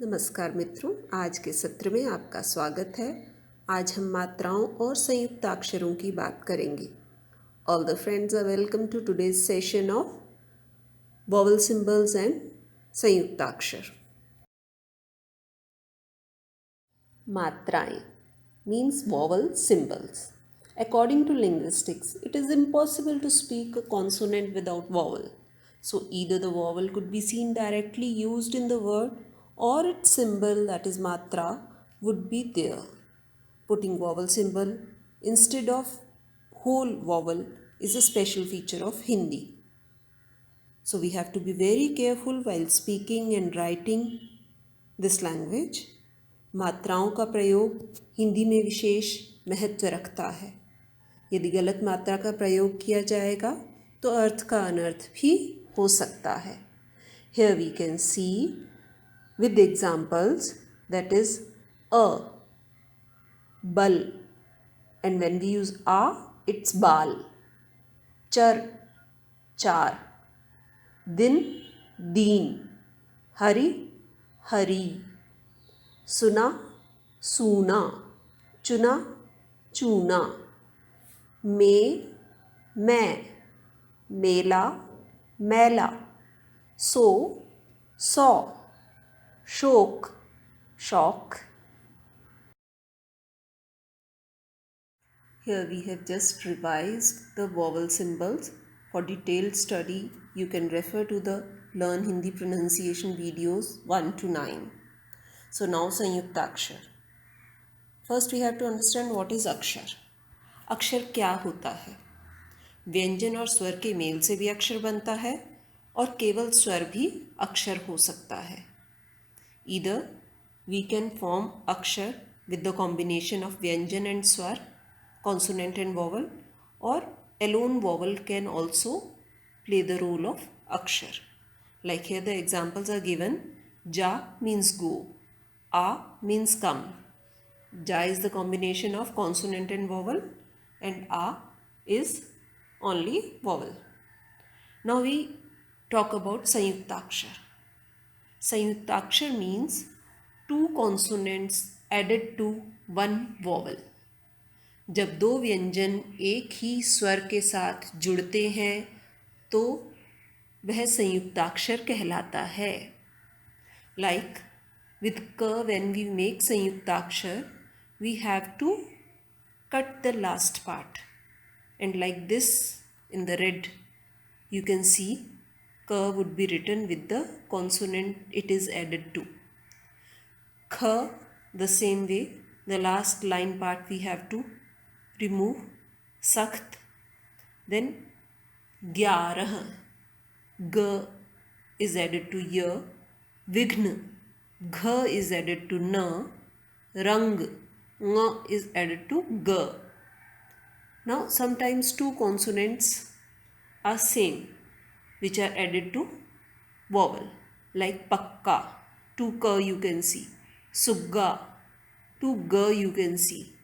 नमस्कार मित्रों, आज के सत्र में आपका स्वागत है। आज हम मात्राओं और संयुक्ताक्षरों की बात करेंगे। All the friends are welcome to today's session of vowel symbols and संयुक्ताक्षर। मात्राएं means vowel symbols. According to linguistics, it is impossible to speak a consonant without vowel. So either the vowel could be seen directly used in the word or its symbol, that is matra, would be there. Putting vowel symbol instead of whole vowel is a special feature of Hindi. So we have to be very careful while speaking and writing this language. मात्राओं का प्रयोग हिंदी में विशेष महत्व रखता है। यदि गलत मात्रा का प्रयोग किया जाएगा तो अर्थ का अनर्थ भी हो सकता है। Here we can see with examples, that is a, bal, and when we use a, it's bal. Char, char. Din, deen. Hari, hari. सुना, सूना. चुना, चूना. मैं. मेला, मैला. सो, सौ. शोक, शौक. Here we have just revised the vowel symbols. For detailed study, you can refer to the Learn Hindi pronunciation videos 1 to 9. So now संयुक्ताक्षर. First we have to understand what is अक्षर. अक्षर क्या होता है? व्यंजन और स्वर के मेल से भी अक्षर बनता है और केवल स्वर भी अक्षर हो सकता है. Either we can form अक्षर with the combination of व्यंजन and स्वर, consonant and vowel, or alone vowel can also play the role of akshar. Like here the examples are given. Ja means go, a means come. Ja is the combination of consonant and vowel and a is only vowel. Now we talk about sanyuktakshar. Sanyuktakshar means two consonants added to one vowel. जब दो व्यंजन एक ही स्वर के साथ जुड़ते हैं तो वह संयुक्ताक्षर कहलाता है. लाइक with क when we make संयुक्ताक्षर we have to cut the last part, and like this in the red you can see k would be written with the consonant it is added to. Kh, the same way, the last line part we have to remove. Sakht, then gyarah, g is added to y. Vighn, gh is added to n. Rang, ng is added to g. Now sometimes two consonants are same which are added to vowel, like pakka, to k you can see. Sugga, to g you can see.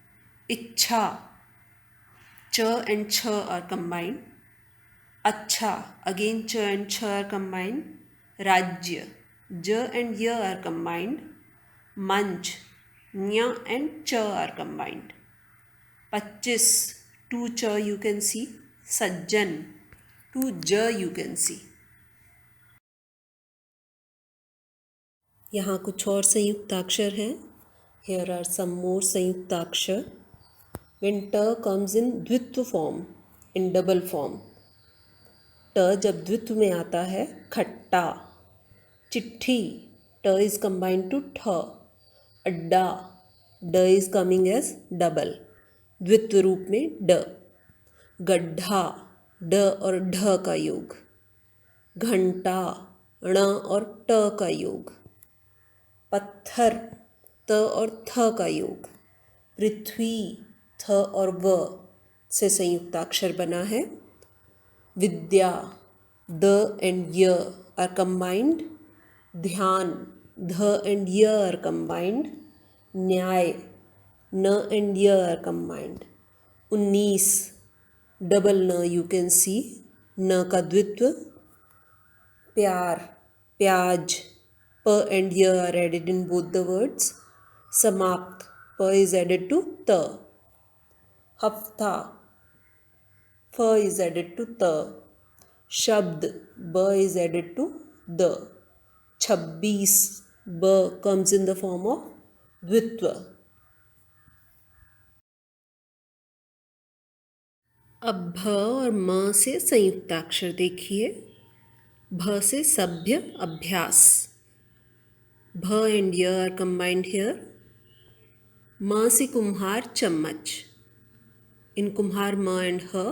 Ichha, ch and ch are combined. Acha, again ch and ch are combined. Rajya, j and y are combined. Manch, nya and ch are combined. Pachis, to ch you can see. Sajjan, to j you can see. यहाँ कुछ और संयुक्ताक्षर हैं. Here are some more संयुक्ताक्षर. When t comes in द्वित्व form, in double form, t जब द्वित्व में आता है, खट्टा. चिट्ठी, t is combined to ठ. अड्डा, d is coming as double, द्वित्व रूप में ड. गड्ढा, ड और ढ का योग. घंटा, ण और ट का योग. पत्थर, त और थ का योग. पृथ्वी, थ और व से संयुक्ताक्षर बना है. विद्या, द एंड य आर कंबाइंड. ध्यान, ध एंड य आर कंबाइंड. न्याय, न एंड य आर कंबाइंड. 19, डबल न यू कैन सी, न का द्वित्व. प्यार, प्याज, pa and ya are added in both the words. Samapt, pa is added to ta. Hafta, fa is added to ta. Shabd, ba is added to the. Chabbis, ba comes in the form of dvitva. अब भ और म से संयुक्ताक्षर देखिए. भ से सभ्य, अभ्यास. भ and य are combined here. म से कुम्हार, चम्मच. In कुम्हार म and ह.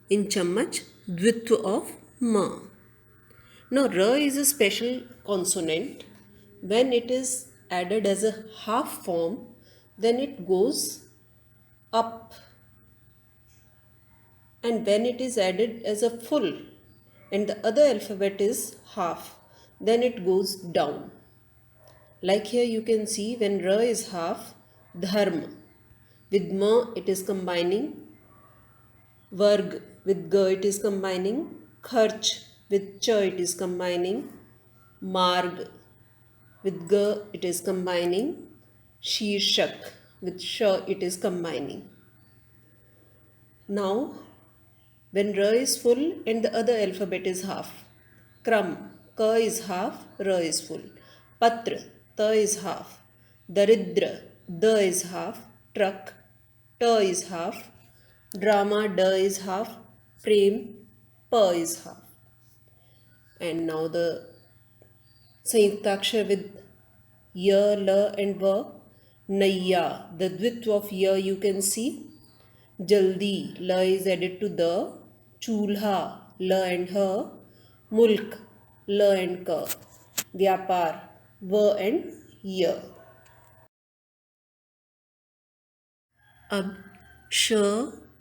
In चम्मच, द्वित्व of म. Now r is a special consonant. When it is added as a half form, then it goes up. And when it is added as a full and the other alphabet is half, then it goes down. Like here you can see when ra is half, dharma. With ma it is combining varg, with ga it is combining kharch, with cha it is combining marg, with ga it is combining shirshak, with sha it is combining. Now when ra is full and the other alphabet is half. Kram, ka is half, ra is full. Patra, ta is half. Daridra, da is half. Truck, ta is half. Drama, da is half. Prem, pa is half. And now the Sanyuktakshar with ya, la and va. Nayya, the dvitva of ya you can see. Jaldi, la is added to the. Chulha, la and ha. Mulk, la and ka. Vyapar, va and ya. अब sh,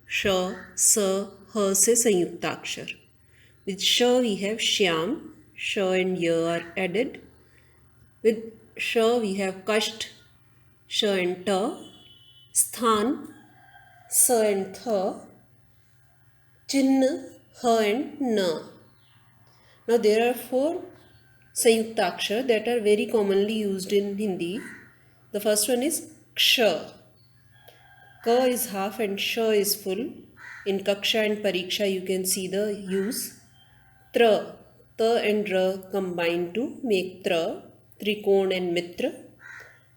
sh, sa, ha से संयुक्ताक्षर. With sh we have shyam, sh and ya are added. With sh we have kasht, sh and ta. Sthan, sa and tha. Chinn, ha and na. Now there are 4 Sanyuktakshar that are very commonly used in Hindi. The first one is ksha. Ka is half and sha is full. In kaksha and pariksha you can see the use. Tra, ta and ra combine to make tra. Trikon and mitra.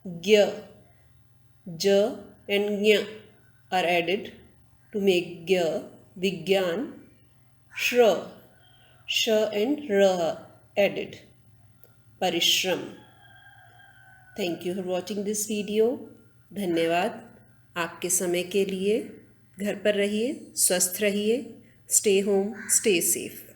Gya, ja and nya are added to make gya. Vigyan, shra, sha and ra added. Parishram. Thank you for watching this video. धन्यवाद आपके समय के लिए. घर पर रहिए, स्वस्थ रहिए. Stay home, stay safe.